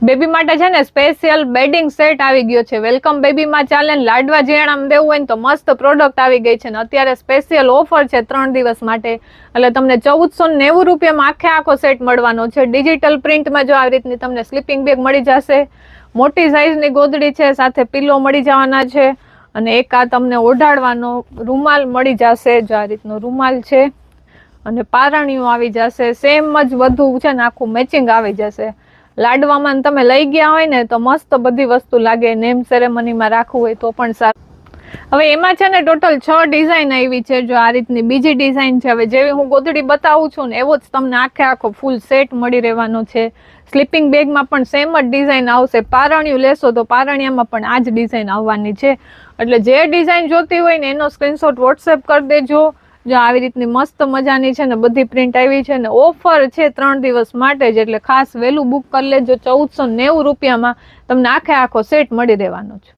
Baby માટે છે ને સ્પેશિયલ બેડિંગ સેટ આવી ગયો છે. વેલકમ બેબીમાં ચાલે ને લાડવા જીયાણામાં દેવું હોય ને તો મસ્ત પ્રોડક્ટ આવી ગઈ છે ને અત્યારે સ્પેશિયલ ઓફર છે 3 દિવસ માટે. એટલે તમને 1490 રૂપિયામાં આખો સેટ મળવાનો છે. ડિજિટલ પ્રિન્ટમાં જો આવી રીતની તમને સ્લીપિંગ બેગ મળી જશે, મોટી સાઇઝની ગોદડી છે, સાથે પિલો મળી જવાના છે અને એક આ તમને ઓઢાડવાનો રૂમાલ મળી જશે. જો આ રીતનો રૂમાલ છે અને પારણીઓ આવી જશે. સેમ જ બધું છે ને આખું મેચિંગ આવી જશે. લાડવામાં તમે લઈ ગયા હોય ને તો મસ્ત બધી વસ્તુ લાગે. નેમ સેરેમનીમાં રાખવું હોય તો પણ સારું. હવે એમાં છે ને ટોટલ 6 ડિઝાઇન આવી છે. જો આ રીતની બીજી ડિઝાઇન છે. હવે જેવી હું ગોદડી બતાવું છું ને એવો જ તમને આખો ફૂલ સેટ મળી રહેવાનો છે. સ્લીપિંગ બેગમાં પણ સેમ જ ડિઝાઇન આવશે. પારણિયું લેશો તો પારણિયામાં પણ આ જ ડિઝાઇન આવવાની છે. એટલે જે ડિઝાઇન જોતી હોય ને એનો સ્ક્રીનશોટ વોટ્સએપ કરી દેજો. જો આવી રીતની મસ્ત મજાની છે ને બધી પ્રિન્ટ આવી છે ને ઓફર છે 3 દિવસ માટે જ. એટલે ખાસ વહેલું બુક કરી લેજો. 1490 રૂપિયામાં તમને આખો સેટ મળી રહેવાનો છે.